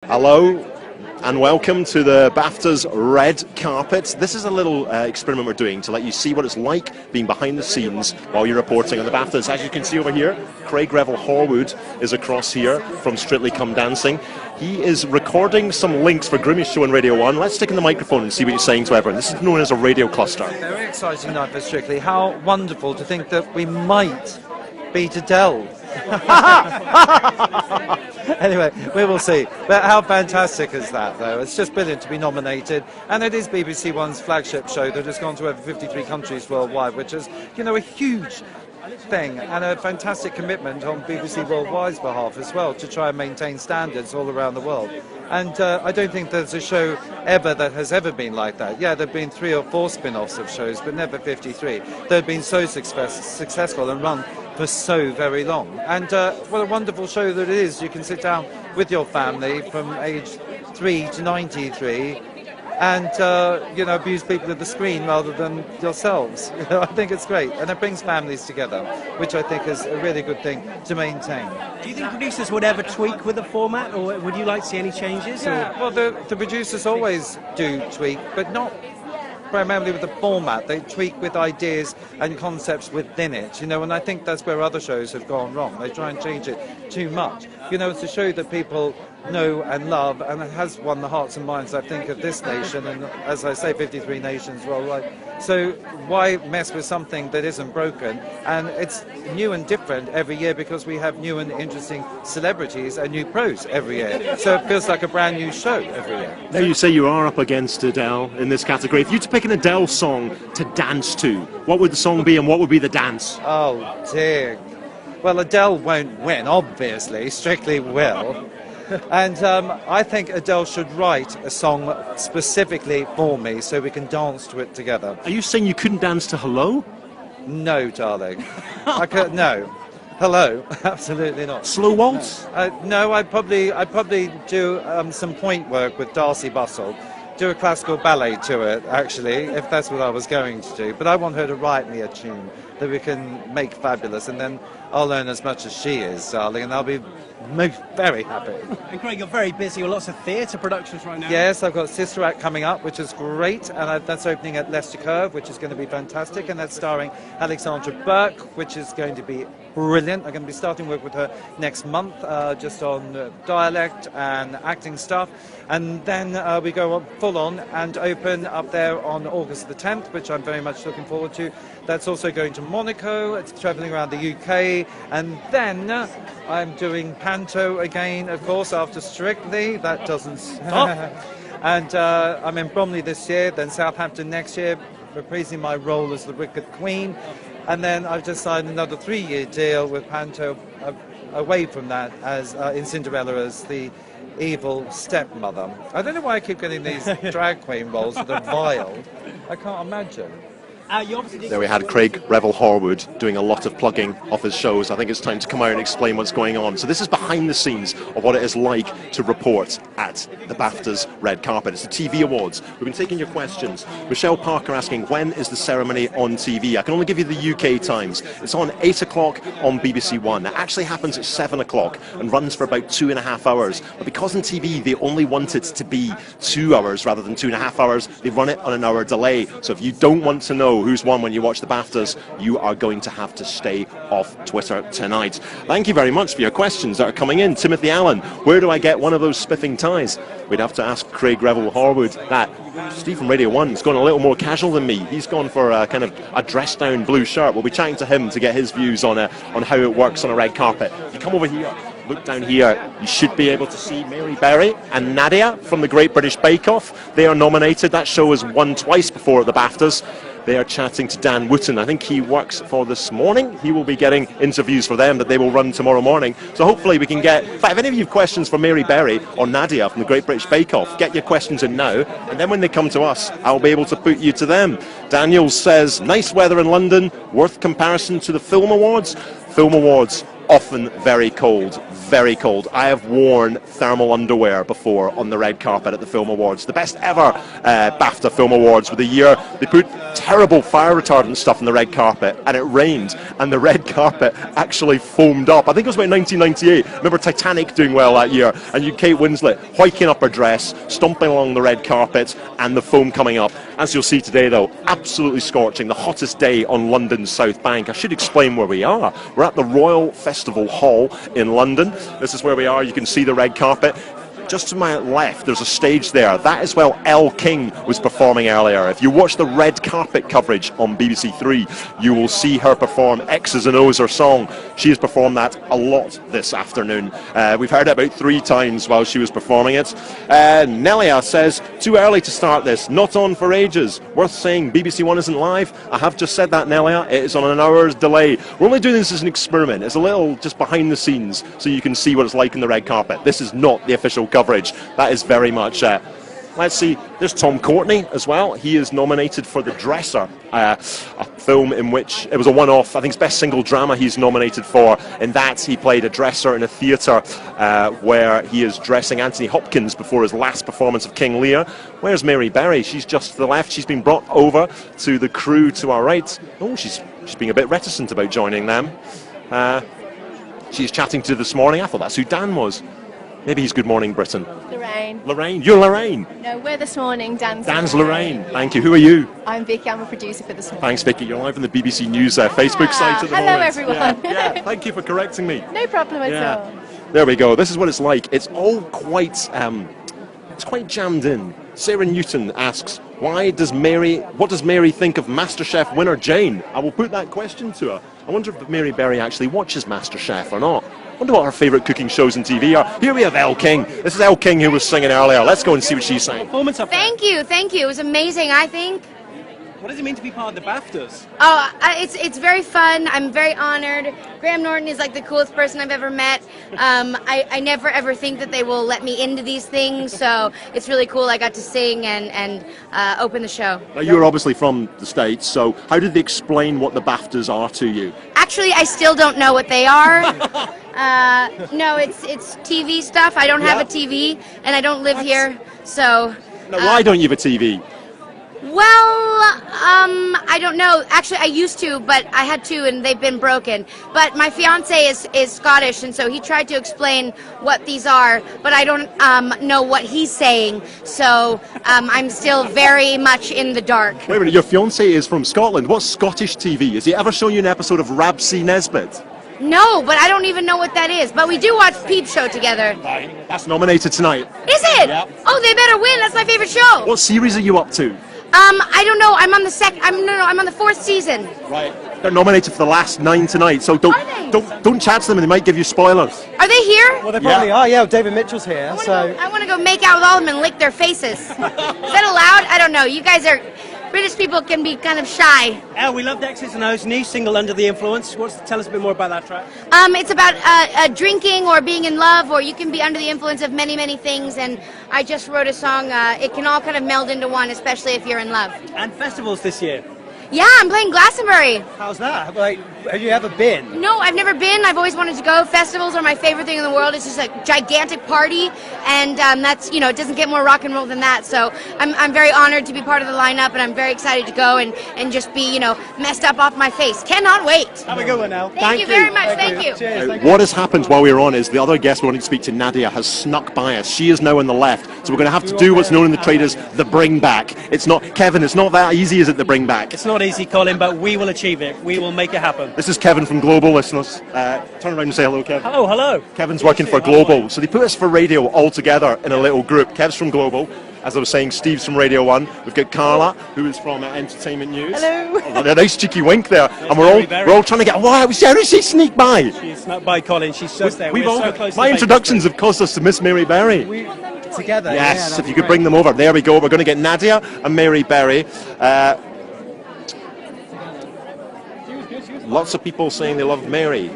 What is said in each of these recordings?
Hello and welcome to the BAFTA's red carpet. This is a little experiment we're doing to let you see what it's like being behind the scenes while you're reporting on the BAFTAs. As you can see over here, Craig Revel-Horwood is across here from Strictly Come Dancing. He is recording some links for Grimmie's show on Radio 1. Let's stick in the microphone and see what he's saying to everyone. This is known as a radio cluster. Very exciting night for Strictly. How wonderful to think that we might beat Adele. Anyway, we will see. But how fantastic is that, though? It's just brilliant to be nominated. And it is BBC One's flagship show that has gone to over 53 countries worldwide, which is, you know, a huge thing and a fantastic commitment on BBC Worldwide's behalf as well to try and maintain standards all around the world. And I don't think there's a show ever that has ever been like that. Yeah, there have been 3 or 4 spin-offs of shows, but never 53. They've been so successful and run for so very long. And what a wonderful show that it is. You can sit down with your family from age 3 to 93 and, you know, abuse people at the screen rather than yourselves. You know, I think it's great. And it brings families together, which I think is a really good thing to maintain. Do you think producers would ever tweak with the format, or would you like to see any changes? Yeah, well, the producers always do tweak, but not primarily with the format. They tweak with ideas and concepts within it, you know, and I think that's where other shows have gone wrong. They try and change it too much. You know, it's a show that people know and love, and it has won the hearts and minds, I think, of this nation, and as I say, 53 nations worldwide. So why mess with something that isn't broken? And it's new and different every year because we have new and interesting celebrities and new pros every year. So it feels like a brand new show every year. Now you say you are up against Adele in this category. If you had to pick an Adele song to dance to, what would the song be and what would be the dance? Oh dear. Well, Adele won't win, obviously. Strictly will. And I think Adele should write a song specifically for me so we can dance to it together. Are you saying you couldn't dance to Hello? No, darling. No. Hello? Absolutely not. Slow waltz? No, I'd probably do some point work with Darcy Bustle. Do a classical ballet to it, actually, if that's what I was going to do. But I want her to write me a tune that we can make fabulous, and then I'll learn as much as she is, darling, and I'll be very happy. And Craig, you're very busy with lots of theatre productions right now. Yes, I've got Sister Act coming up, which is great, and that's opening at Leicester Curve, which is going to be fantastic, and that's starring Alexandra Burke, which is going to be brilliant. I'm going to be starting work with her next month, just on dialect and acting stuff, and then we go on full on and open up there on August the 10th, which I'm very much looking forward to. That's also going to Monaco. It's travelling around the UK, and then I'm doing Panto again, of course, after Strictly. That doesn't stop. And I'm in Bromley this year, then Southampton next year, reprising my role as the Wicked Queen. And then I've just signed another 3-year deal with Panto away from that as in Cinderella as the evil stepmother. I don't know why I keep getting these drag queen roles that are vile. I can't imagine. There we had Craig Revel-Horwood doing a lot of plugging of his shows. I think it's time to come out and explain what's going on. So this is behind the scenes of what it is like to report at the BAFTA's red carpet. It's the TV Awards. We've been taking your questions. Michelle Parker asking, when is the ceremony on TV? I can only give you the UK times. It's on 8 o'clock on BBC One. It actually happens at 7 o'clock and runs for about 2.5 hours. But because on TV they only want it to be 2 hours rather than 2.5 hours, they run it on an hour delay. So if you don't want to know who's won when you watch the BAFTAs, you are going to have to stay off Twitter tonight. Thank you very much for your questions that are coming in. Timothy Allen, where do I get one of those spiffing ties? We'd have to ask Craig Revel-Horwood that. Steve from Radio 1's gone a little more casual than me. He's gone for a kind of a dressed-down blue shirt. We'll be chatting to him to get his views on how it works on a red carpet. If you come over here, look down here, you should be able to see Mary Berry and Nadia from the Great British Bake Off. They are nominated. That show has won twice before at the BAFTAs. They are chatting to Dan Wootton. I think he works for This Morning. He will be getting interviews for them that they will run tomorrow morning. So hopefully we can get... In fact, if any of you have questions for Mary Berry or Nadia from the Great British Bake Off, get your questions in now, and then when they come to us, I'll be able to put you to them. Daniel says, nice weather in London, worth comparison to the Film Awards. Film Awards often very cold, very cold. I have worn thermal underwear before on the red carpet at the Film Awards. The best ever Bafta Film Awards with a year. They put terrible fire retardant stuff on the red carpet, and it rained, and the red carpet actually foamed up. I think it was about 1998. Remember Titanic doing well that year, and you Kate Winslet hoiking up her dress, stomping along the red carpet, and the foam coming up. As you'll see today, though, absolutely scorching. The hottest day on London's South Bank. I should explain where we are. We're at the Royal Festival Hall in London. This is where we are. You can see the red carpet. Just to my left, there's a stage there. That is where Elle King was performing earlier. If you watch the red carpet coverage on BBC Three, you will see her perform X's and O's, her song. She has performed that a lot this afternoon. We've heard it about 3 times while she was performing it. Nelia says, too early to start this, not on for ages. Worth saying BBC One isn't live. I have just said that, Nelia. It is on an hour's delay. We're only doing this as an experiment. It's a little just behind the scenes so you can see what it's like in the red carpet. This is not the official coverage. That is very much let's see, there's Tom Courtenay as well. He is nominated for The Dresser, a film in which it was a one-off. I think it's best single drama he's nominated for. In that, he played a dresser in a theatre where he is dressing Anthony Hopkins before his last performance of King Lear. Where's Mary Berry? She's just to the left. She's been brought over to the crew to our right. Oh, she's being a bit reticent about joining them. She's chatting to this morning. I thought that's who Dan was. Maybe he's Good Morning Britain. Lorraine. Lorraine, you're Lorraine. No, we're This Morning. Dan's Lorraine. Thank you. Who are you? I'm Vicky. I'm a producer for This Morning. Thanks, Vicky. You're live on the BBC News Facebook site at the hello, moment. everyone. Yeah, thank you for correcting me. No problem at all. There we go. This is what it's like. It's all quite, it's quite jammed in. Sarah Newton asks, what does Mary think of MasterChef winner Jane? I will put that question to her. I wonder if Mary Berry actually watches MasterChef or not. I wonder what her favourite cooking shows on TV are. Here we have Elle King. This is Elle King who was singing earlier. Let's go and see what she's saying. Thank you. It was amazing, I think. What does it mean to be part of the BAFTAs? Oh, it's very fun. I'm very honored. Graham Norton is like the coolest person I've ever met. I never ever think that they will let me into these things, so it's really cool. I got to sing and open the show. Now, you're obviously from the States, so how did they explain what the BAFTAs are to you? Actually, I still don't know what they are. No, it's TV stuff. I don't have a TV, and I don't live here, so... Now, why don't you have a TV? Well, I don't know. Actually, I used to, but I had 2 and they've been broken. But my fiance is Scottish, and so he tried to explain what these are, but I don't know what he's saying, so I'm still very much in the dark. Wait a minute, your fiance is from Scotland. What's Scottish TV? Has he ever shown you an episode of Rabsy Nesbitt? No, but I don't even know what that is. But we do watch Peep Show together. That's nominated tonight. Is it? Yep. Oh, they better win. That's my favorite show. What series are you up to? I don't know. I'm on the I'm on the 4th season. Right. They're nominated for the last 9 tonight, so don't chat to them and they might give you spoilers. Are they here? Well, they probably are. Yeah, David Mitchell's here. I want to go make out with all of them and lick their faces. Is that allowed? I don't know. You guys are... British people can be kind of shy. We love X's and O's new single Under the Influence. Tell us a bit more about that track. It's about drinking or being in love, or you can be under the influence of many, many things, and I just wrote a song. It can all kind of meld into one, especially if you're in love. And festivals this year. Yeah, I'm playing Glastonbury. How's that? Like, have you ever been? No, I've never been. I've always wanted to go. Festivals are my favorite thing in the world. It's just a gigantic party, and that's, it doesn't get more rock and roll than that. So I'm very honored to be part of the lineup, and I'm very excited to go and just be, messed up off my face. Cannot wait. Have a good one now. Thank you very much. Thank you. Cheers. What has happened while we were on is the other guest we wanted to speak to, Nadia, has snuck by us. She is now on the left, so we're going to have to do what's known in the trade as the bring back. It's not, Kevin, it's not that easy, is it, the bring back? It's not easy, Colin, but we will achieve it. We will make it happen. This is Kevin from Global, listeners. Turn around and say hello, Kevin. Oh, hello. Kevin's working for Global. So they put us for radio all together in a little group. Kev's from Global. As I was saying, Steve's from Radio 1. We've got Carla, who is from Entertainment News. Hello. Oh, a nice cheeky wink there. And we're all trying to get... Wow, how did she sneak by? She snuck by, Colin. She's just there. We're so close my introductions have caused us to miss Mary Berry. Together. Yes, yeah, if you could bring them over. There we go. We're going to get Nadia and Mary Berry. Lots of people saying they love Mary.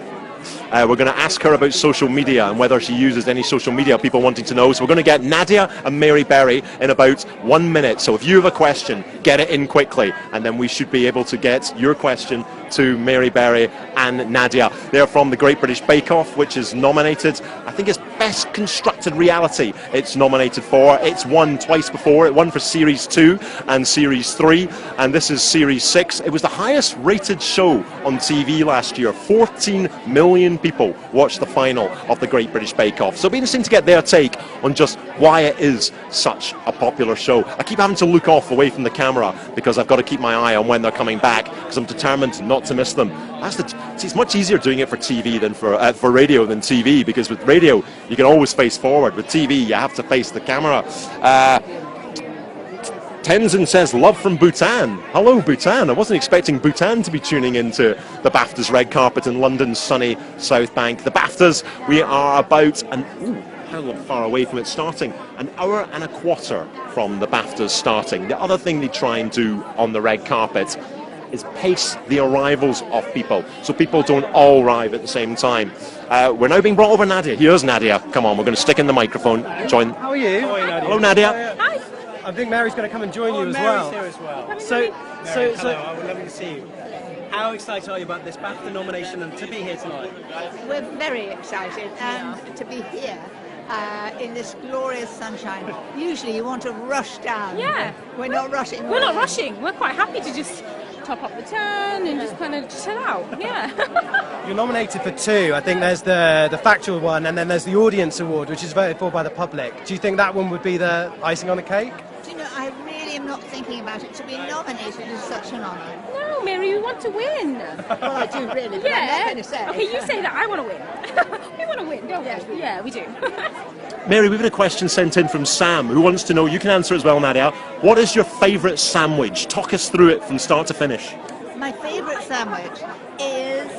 We're going to ask her about social media and whether she uses any social media, people wanting to know. So we're going to get Nadia and Mary Berry in about 1 minute. So if you have a question, get it in quickly, and then we should be able to get your question to Mary Berry and Nadia. They're from the Great British Bake Off, which is nominated, I think it's Best Constructed Reality it's nominated for. It's won twice before. It won for Series 2 and Series 3, and this is Series 6. It was the highest rated show on TV last year. 14 million people watched the final of the Great British Bake Off. So it'll be interesting to get their take on just why it is such a popular show. I keep having to look off away from the camera because I've got to keep my eye on when they're coming back, because I'm determined not to miss them. See, it's much easier doing it for TV than for radio than TV, because with radio you can always face forward. With TV you have to face the camera. Tenzin says, love from Bhutan. Hello, Bhutan. I wasn't expecting Bhutan to be tuning into the BAFTAs red carpet in London's sunny South Bank. The BAFTAs, we are about how far away from it starting? An hour and a quarter from the BAFTAs starting. The other thing they try and do on the red carpet is pace the arrivals of people, so people don't all arrive at the same time. We're now being brought over Nadia. Here's Nadia. Come on, we're going to stick in the microphone. Join. How are you? Hello, Nadia. Hi. I think Mary's going to come and join you as well. Mary's here as well. Hello, I would love to see you. How excited are you about this BAFTA nomination and to be here tonight? We're very excited and to be here in this glorious sunshine. Usually you want to rush down. Yeah. We're not rushing. We're not rushing. We're quite happy to just top up the turn and just kind of chill out. Yeah. You're nominated for 2. I think there's the factual one, and then there's the audience award, which is voted for by the public. Do you think that one would be the icing on the cake? Do you know, I really am not thinking about it. To be nominated is such an honour. No, Mary, we want to win. Well, I do really, but I'm not going to say. Okay, you say that. I want to win. We want to win, don't we? Yeah, we do. Mary, we've had a question sent in from Sam, who wants to know, you can answer as well, Nadia, what is your favourite sandwich? Talk us through it from start to finish. My favourite sandwich is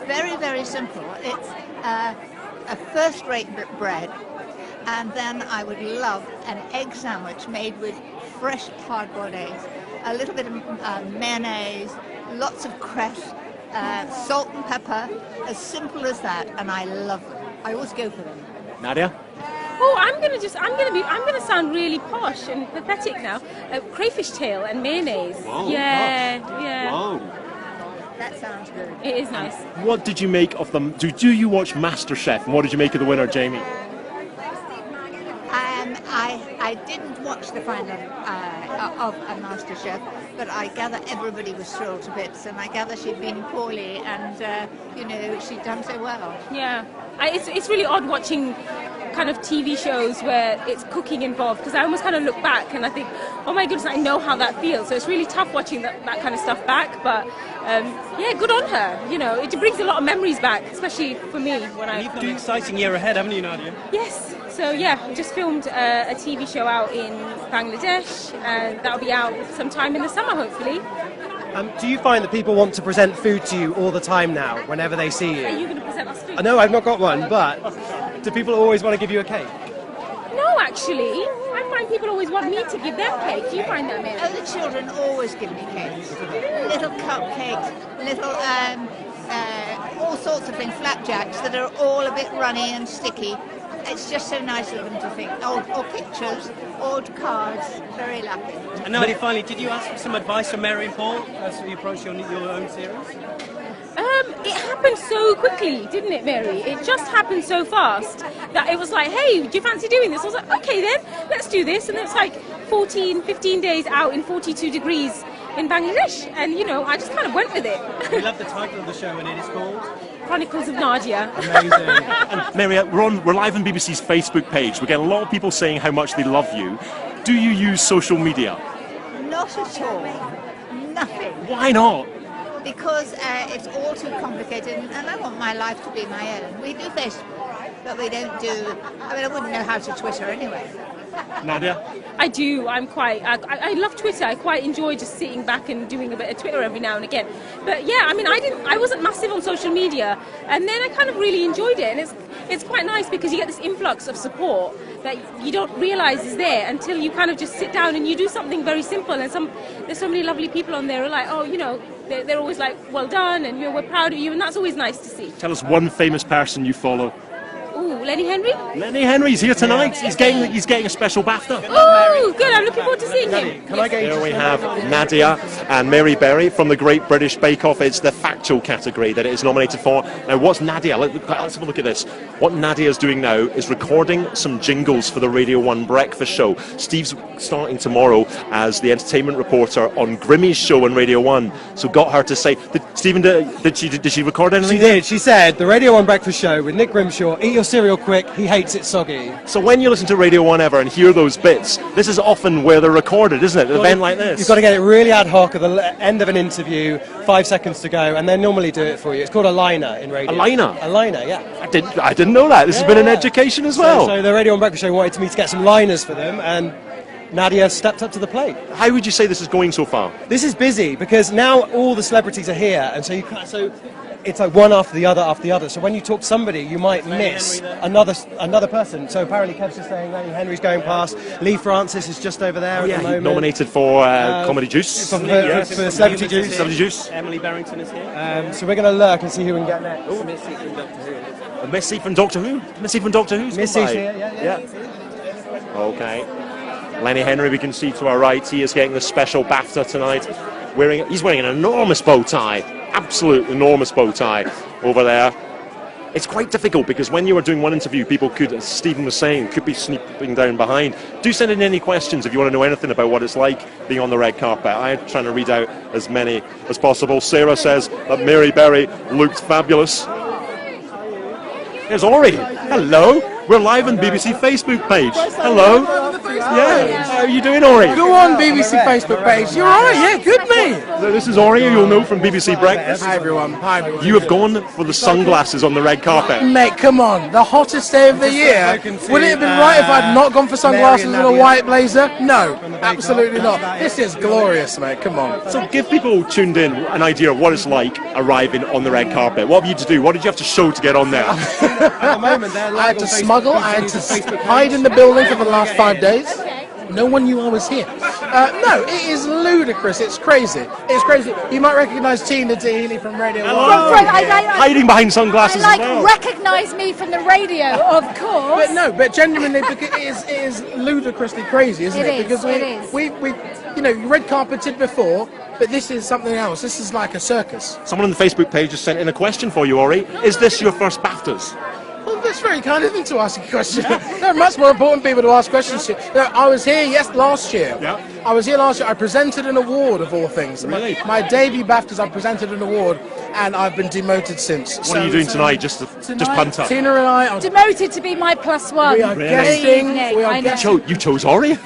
very, very simple. It's a first-rate bread, and then I would love an egg sandwich made with fresh hard-boiled eggs, a little bit of mayonnaise, lots of cress, salt and pepper, as simple as that, and I love them. I always go for them. Nadia? Oh, I'm gonna sound really posh and pathetic now. Crayfish tail and mayonnaise. Whoa, yeah, gosh. yeah. Whoa. That sounds good. It is nice. What did you make of them? Do you watch MasterChef? And what did you make of the winner, Jamie? I didn't watch the final of MasterChef, but I gather everybody was thrilled to bits, and I gather she'd been poorly, and she'd done so well. Yeah, it's really odd watching kind of TV shows where it's cooking involved, because I almost kind of look back and I think, oh my goodness, I know how that feels. So it's really tough watching that kind of stuff back, but yeah, good on her. You know, it brings a lot of memories back, especially for me when I. You've got an exciting year ahead, haven't you, Nadia? Yes. So yeah, we just filmed a TV show out in Bangladesh, and that'll be out sometime in the summer, hopefully. Do you find that people want to present food to you all the time now, whenever they see Are you? you going to present us food? No, I've not got one, but do people always want to give you a cake? No, actually. I find people always want me to give them cake. Do you find that, Mary? Oh, the children always give me cakes. Little cupcakes, little all sorts of things, flapjacks that are all a bit runny and sticky. It's just so nice of them to think. Or pictures, old cards, very lucky. And Nadia, finally, did you ask for some advice from Mary and Paul as you approach your own series? It happened so quickly, didn't it, Mary? It just happened so fast that it was like, hey, do you fancy doing this? I was like, okay then, let's do this. And it's like 15 days out in 42 degrees in Bangladesh. And, I just kind of went with it. We love the title of the show, and it is called Chronicles of Nadia. Amazing. And Mary, we're live on BBC's Facebook page. We're getting a lot of people saying how much they love you. Do you use social media? Not at all. Nothing. Why not? Because it's all too complicated, and I want my life to be my own. We do Facebook, but we don't do. I wouldn't know how to Twitter anyway. Nadia? I do. I love Twitter. I quite enjoy just sitting back and doing a bit of Twitter every now and again. But yeah, I wasn't massive on social media, and then I kind of really enjoyed it. And it's quite nice because you get this influx of support that you don't realise is there until you kind of just sit down and you do something very simple. And there's so many lovely people on there who are like, oh, they're always like, well done, and we're proud of you, and that's always nice to see. Tell us one famous person you follow. Ooh, Lenny Henry? Lenny Henry's here tonight. He's getting a special BAFTA. Ooh, good. I'm looking forward to seeing him. Can I get you Here to we say have that? Nadia and Mary Berry from the Great British Bake Off. It's the factual category that it is nominated for. Now, what's Nadia? Let's have a look at this. What Nadia is doing now is recording some jingles for the Radio 1 breakfast show. Steve's starting tomorrow as the entertainment reporter on Grimmy's show on Radio 1. So got her to say, did she record anything? She did. She said, the Radio 1 breakfast show with Nick Grimshaw, eat your cereal quick, he hates it soggy. So when you listen to Radio 1 ever and hear those bits, this is often where they're recorded, isn't it? An event like this. You've got to get it really ad hoc at the end of an interview, 5 seconds to go, and they normally do it for you. It's called a liner in radio. A liner? A liner, yeah. I didn't know that. This has been an education as well. So the Radio 1 breakfast show wanted me to get some liners for them, and Nadia stepped up to the plate. How would you say this is going so far? This is busy because now all the celebrities are here, and so it's like one after the other. So when you talk to somebody, you might miss another person. So apparently Kev's just saying Lenny Henry's going past. Lee Francis is just over there at the moment. Nominated for Comedy Juice. For Celebrity Juice. Celebrity Juice. Emily Barrington is here. So we're going to lurk and see who we can get next. Missy from Doctor Who. Missy from Doctor Who? Missy from Doctor Who's Missy's here, yeah. Okay. Lenny Henry, we can see to our right, he is getting the special BAFTA tonight. He's wearing an enormous bow tie, absolute enormous bow tie over there. It's quite difficult because when you are doing one interview, people could, as Stephen was saying, could be sneaking down behind. Do send in any questions if you want to know anything about what it's like being on the red carpet. I'm trying to read out as many as possible. Sarah says that Mary Berry looked fabulous. There's Ori. Hello. We're live on BBC Facebook page. Hello. Yeah. How are you doing, Ori? Go on BBC Facebook page. You're alright, yeah, good mate. So this is Ori, you'll know from BBC Breakfast. Hi everyone. Hi everyone. You have gone for the sunglasses on the red carpet. Mate, come on. The hottest day of the year. Would it have been right if I'd not gone for sunglasses and a white blazer? No, absolutely not. This is glorious, mate. Come on. So give people tuned in an idea of what it's like arriving on the red carpet. What have you to do? What did you have to show to get on there? At the moment, they're I had to smuggle. I had to hide in the building for the last 5 days. No one knew I was here. No, it is ludicrous. It's crazy. It's crazy. You might recognise Tina Healy from Radio 1. Hiding behind sunglasses as well. Recognise me from the radio, of course. But genuinely, because it is ludicrously crazy, isn't it? Because we red carpeted before, but this is something else. This is like a circus. Someone on the Facebook page has sent in a question for you, Ori. Is this your first BAFTAs? Well, that's very kind of them to ask a question. There are much more important people to ask questions to. I was here, last year. Yeah. I was here last year. I presented an award, of all things. Really? My debut BAFTAs, I presented an award, and I've been demoted since. What are you doing tonight? Just punter? Tina and I are demoted to be my +1. We are guesting. You chose Ori?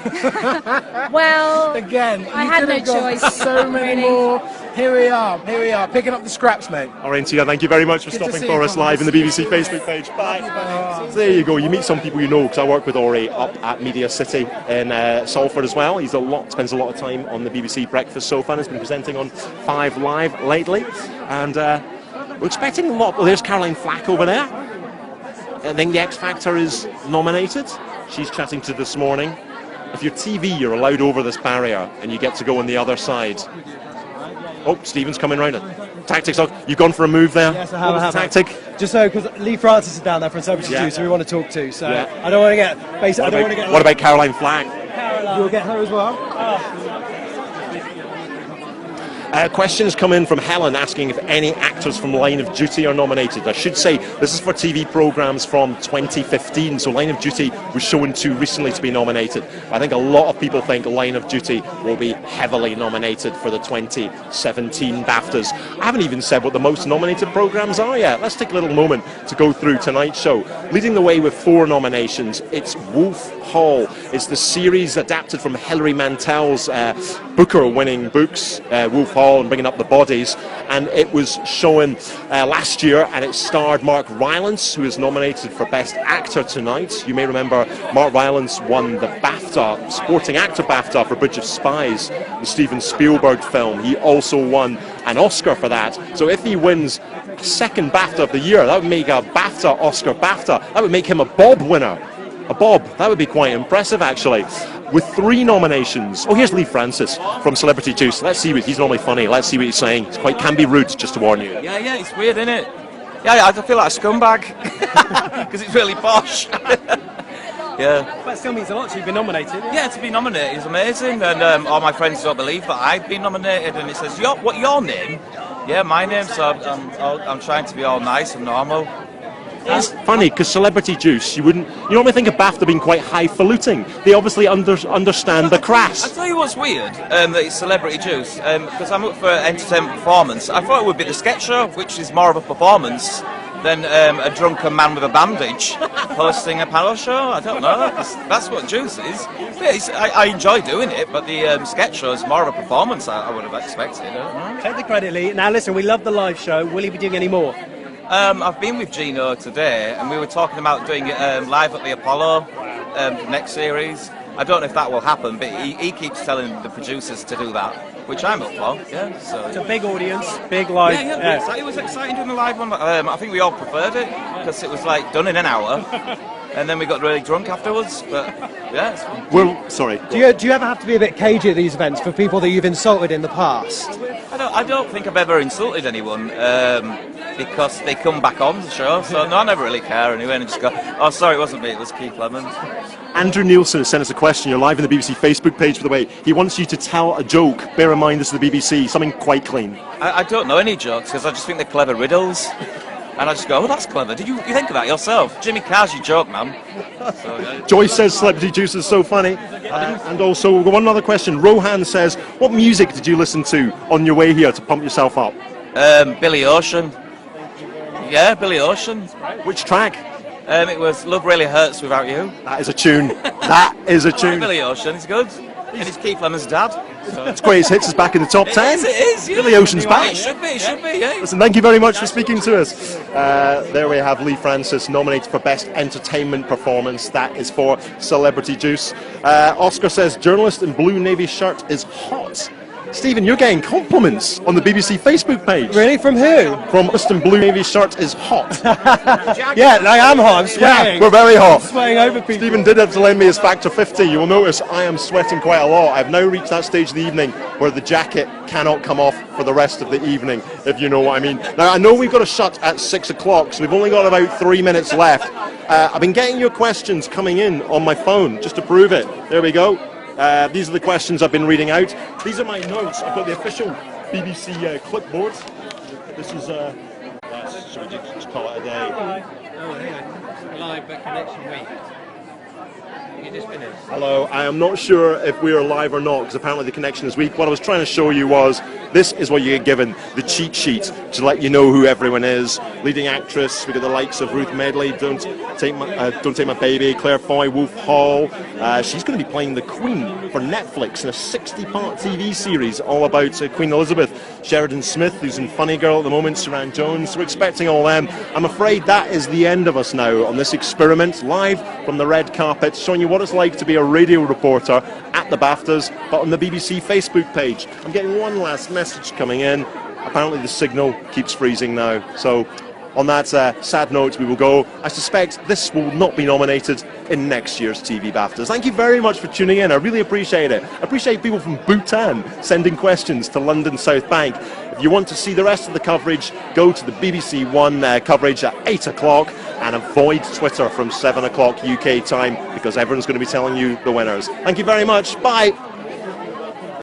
Well, again, I had no choice. So many more. Here we are, picking up the scraps, mate. All right, Tia, thank you very much for stopping for us live in the BBC Facebook page. Bye. So there you go. You meet some people you know, because I work with Ori up at Media City in Salford as well. He spends a lot of time on the BBC Breakfast sofa and has been presenting on 5 Live lately. And we're expecting a lot. Well, there's Caroline Flack over there. I think the X Factor is nominated. She's chatting to This Morning. If you're TV, you're allowed over this barrier and you get to go on the other side. Oh, Stephen's coming round it. Tactics, you've gone for a move there. Yes, I have. What was the tactic? Just so, because Lee Francis is down there for a Celebrity Juice, so we want to talk to. So Yeah. I don't want to get basically. What about Caroline Flack? You'll get her as well. Questions come in from Helen asking if any actors from Line of Duty are nominated. I should say this is for TV programmes from 2015, so Line of Duty was shown too recently to be nominated. I think a lot of people think Line of Duty will be heavily nominated for the 2017 BAFTAs. I haven't even said what the most nominated programmes are yet. Let's take a little moment to go through tonight's show. Leading the way with 4 nominations, it's Wolf Hall. It's the series adapted from Hilary Mantel's Booker-winning books, Wolf Hall and Bringing Up the Bodies, and it was shown last year, and it starred Mark Rylance, who is nominated for Best Actor tonight. You may remember Mark Rylance won the BAFTA, Supporting Actor BAFTA for Bridge of Spies, the Steven Spielberg film. He also won an Oscar for that. So if he wins a second BAFTA of the year, that would make a BAFTA Oscar BAFTA. That would make him a Bob winner. a bob. That would be quite impressive, actually. With 3 nominations. Oh, here's Lee Francis from Celebrity Juice. Let's see what he's normally funny. Let's see what he's saying. It's can be rude, just to warn you. Yeah, it's weird, isn't it? Yeah, I feel like a scumbag because it's really posh. Yeah. That still means a lot. So you've been nominated. Yeah, to be nominated is amazing, and all my friends don't believe that I've been nominated, and it says, "What your name?" Yeah, my name. So I'm trying to be all nice and normal. It's funny because Celebrity Juice, you normally think of BAFTA being quite highfalutin. They obviously understand the I crass. tell you what's weird, that it's Celebrity Juice, because I'm up for entertainment performance. I thought it would be the sketch show, which is more of a performance than a drunken man with a bandage hosting a panel show. I don't know. That's what Juice is. I enjoy doing it, but the sketch show is more of a performance. I would have expected. I don't know. Take the credit, Lee. Now listen, we love the live show. Will you be doing any more? I've been with Gino today, and we were talking about doing it live at the Apollo next series. I don't know if that will happen, but he keeps telling the producers to do that, which I'm up for. Yeah, so it's a big audience, big live. Yeah. It was exciting doing the live one. I think we all preferred it because it was like done in an hour, and then we got really drunk afterwards. But yeah, it's fun. Well, sorry. Do you ever have to be a bit cagey at these events for people that you've insulted in the past? I don't think I've ever insulted anyone because they come back on the show. So no, I never really care anyway, and just go, "Oh, sorry, it wasn't me. It was Keith Lemon." Andrew Nielsen has sent us a question. You're live on the BBC Facebook page, by the way. He wants you to tell a joke. Bear in mind, this is the BBC. Something quite clean. I don't know any jokes because I just think they're clever riddles. And I just go, "Oh, that's clever. Did you think of that yourself?" Jimmy Carr's your joke, man. So, yeah. Joyce says Celebrity Juice is so funny. And also, we've got one other question. Rohan says, what music did you listen to on your way here to pump yourself up? Billy Ocean. Yeah, Billy Ocean. Which track? It was Love Really Hurts Without You. That is a tune. That is a tune. Billy Ocean, it's good. And it's Keith Lemon's dad. So. It's Greatest Hits is back in the top 10. It is, yeah. Billy Ocean's back. It should be, yeah. Listen, thank you very much for speaking to us. There we have Lee Francis nominated for Best Entertainment Performance. That is for Celebrity Juice. Oscar says, journalist in blue navy shirt is hot. Stephen, you're getting compliments on the BBC Facebook page. Really? From who? From Justin Blue Navy shirt is hot. Yeah, I am hot. I'm sweating. Yeah, we're very hot. I'm sweating over people. Stephen did have to lend me his Factor 50. You will notice I am sweating quite a lot. I've now reached that stage of the evening where the jacket cannot come off for the rest of the evening, if you know what I mean. Now, I know we've got to shut at 6 o'clock, so we've only got about 3 minutes left. I've been getting your questions coming in on my phone just to prove it. There we go. These are the questions I've been reading out. These are my notes. I've got the official BBC clipboard. This is, should we just call it a day? Oh, hang on. Live connection week. You just finished. Hello, I am not sure if we are live or not because apparently the connection is weak. What I was trying to show you was this is what you get given, the cheat sheet to let you know who everyone is. Leading actress, we got the likes of Ruth Medley, Don't Take My Baby, Claire Foy, Wolf Hall. She's going to be playing the Queen for Netflix in a 60-part TV series all about Queen Elizabeth. Sheridan Smith, who's in Funny Girl at the moment, Saran Jones. We're expecting all them. I'm afraid that is the end of us now on this experiment, live from the red carpet, showing you what it's like to be a radio reporter at the BAFTAs, but on the BBC Facebook page. I'm getting one last message coming in. Apparently the signal keeps freezing now. So on that sad note, we will go. I suspect this will not be nominated in next year's TV BAFTAs. Thank you very much for tuning in. I really appreciate it. I appreciate people from Bhutan sending questions to London South Bank. If you want to see the rest of the coverage, go to the BBC One coverage at 8 o'clock and avoid Twitter from 7 o'clock UK time because everyone's going to be telling you the winners. Thank you very much. Bye.